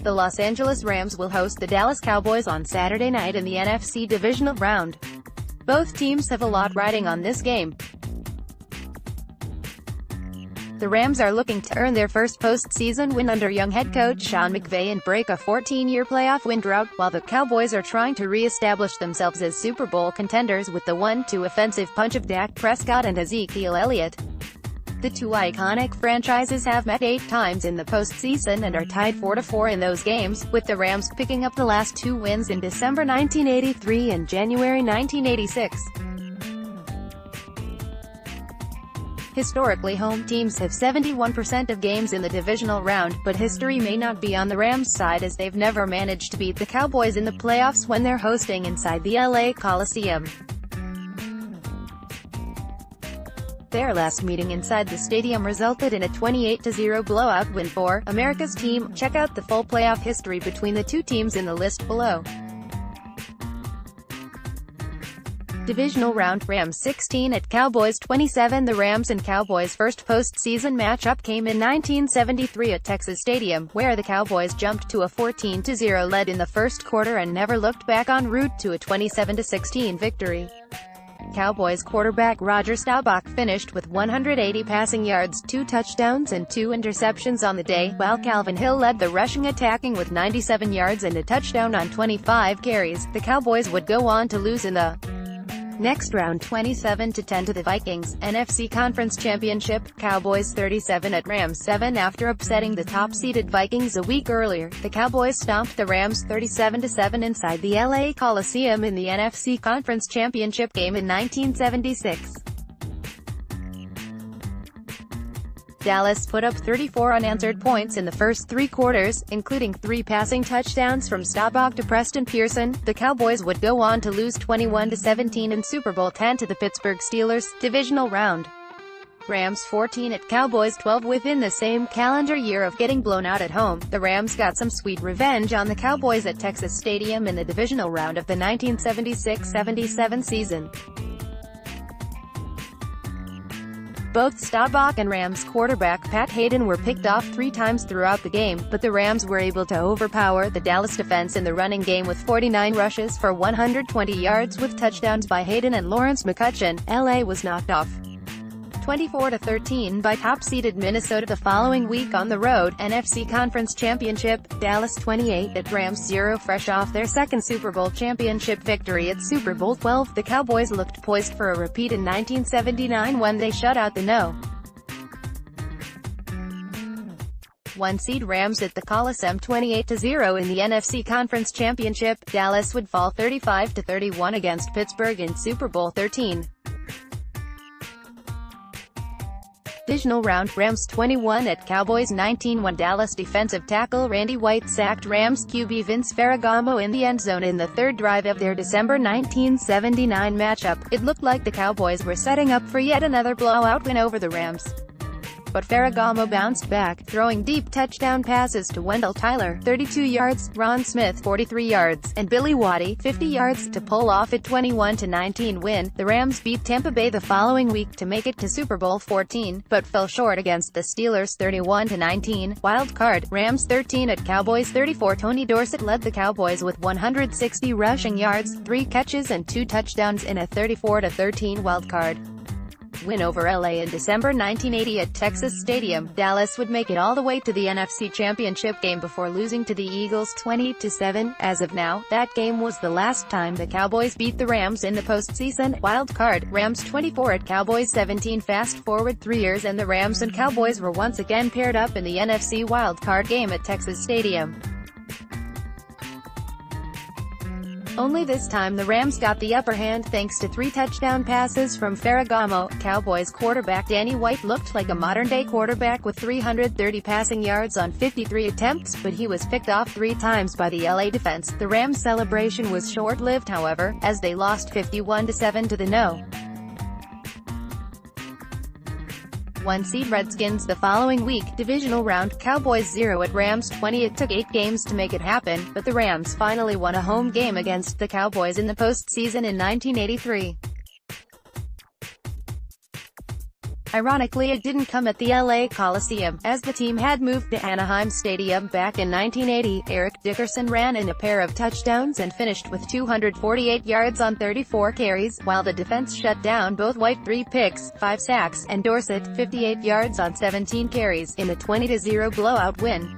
The Los Angeles Rams will host the Dallas Cowboys on Saturday night in the NFC Divisional Round. Both teams have a lot riding on this game. The Rams are looking to earn their first postseason win under young head coach Sean McVay and break a 14-year playoff win drought, while the Cowboys are trying to re-establish themselves as Super Bowl contenders with the 1-2 offensive punch of Dak Prescott and Ezekiel Elliott. The two iconic franchises have met 8 times in the postseason and are tied 4-4 in those games, with the Rams picking up the last 2 wins in December 1983 and January 1986. Historically, home teams have 71% of games in the divisional round, but history may not be on the Rams' side as they've never managed to beat the Cowboys in the playoffs when they're hosting inside the LA Coliseum. Their last meeting inside the stadium resulted in a 28-0 blowout win for America's team. Check out the full playoff history between the two teams in the list below. Divisional round: Rams 16 at Cowboys 27. The Rams and Cowboys' first postseason matchup came in 1973 at Texas Stadium, where the Cowboys jumped to a 14-0 lead in the first quarter and never looked back en route to a 27-16 victory. Cowboys quarterback Roger Staubach finished with 180 passing yards, 2 touchdowns and 2 interceptions on the day, while Calvin Hill led the rushing attacking with 97 yards and a touchdown on 25 carries. The Cowboys would go on to lose in the next round 27-10 to the Vikings. NFC Conference Championship: Cowboys 37 at Rams 7. After upsetting the top-seeded Vikings a week earlier, the Cowboys stomped the Rams 37-7 inside the LA Coliseum in the NFC Conference Championship game in 1976. Dallas put up 34 unanswered points in the first 3 quarters, including 3 passing touchdowns from Staubach to Preston Pearson. The Cowboys would go on to lose 21-17 in Super Bowl X to the Pittsburgh Steelers. Divisional round: Rams 14 at Cowboys 12. Within the same calendar year of getting blown out at home, the Rams got some sweet revenge on the Cowboys at Texas Stadium in the divisional round of the 1976-77 season. Both Staubach and Rams quarterback Pat Hayden were picked off 3 times throughout the game, but the Rams were able to overpower the Dallas defense in the running game with 49 rushes for 120 yards with touchdowns by Hayden and Lawrence McCutcheon. LA was knocked off 24-13 by top-seeded Minnesota the following week on the road. NFC Conference Championship: Dallas 28 at Rams 0. Fresh off their second Super Bowl championship victory at Super Bowl XII, the Cowboys looked poised for a repeat in 1979 when they shut out the No. 1 seed Rams at the Coliseum 28-0 in the NFC Conference Championship. Dallas would fall 35-31 against Pittsburgh in Super Bowl XIII. Divisional round: Rams 21 at Cowboys 19. When Dallas defensive tackle Randy White sacked Rams QB Vince Ferragamo in the end zone in the 3rd drive of their December 1979 matchup, it looked like the Cowboys were setting up for yet another blowout win over the Rams. But Ferragamo bounced back, throwing deep touchdown passes to Wendell Tyler, 32 yards, Ron Smith, 43 yards, and Billy Waddy, 50 yards, to pull off a 21-19 win. The Rams beat Tampa Bay the following week to make it to Super Bowl XIV, but fell short against the Steelers 31-19. Wild card: Rams 13 at Cowboys 34. Tony Dorsett led the Cowboys with 160 rushing yards, 3 catches and 2 touchdowns in a 34-13 wild card win over LA in December 1980 at Texas Stadium. Dallas would make it all the way to the NFC Championship game before losing to the Eagles 20-7. As of now, that game was the last time the Cowboys beat the Rams in the postseason. Wild card: Rams 24 at Cowboys 17. Fast forward 3 years and the Rams and Cowboys were once again paired up in the NFC wild card game at Texas Stadium. Only this time the Rams got the upper hand thanks to 3 touchdown passes from Ferragamo. Cowboys quarterback Danny White looked like a modern-day quarterback with 330 passing yards on 53 attempts, but he was picked off 3 times by the LA defense. The Rams' celebration was short-lived, however, as they lost 51-7 to the No. 1 seed Redskins the following week. Divisional round: Cowboys 0 at Rams 20. It took 8 games to make it happen, but the Rams finally won a home game against the Cowboys in the postseason in 1983. Ironically, it didn't come at the LA Coliseum, as the team had moved to Anaheim Stadium back in 1980. Eric Dickerson ran in a pair of touchdowns and finished with 248 yards on 34 carries, while the defense shut down both White 3 picks, 5 sacks, and Dorsett 58 yards on 17 carries, in a 20-0 blowout win.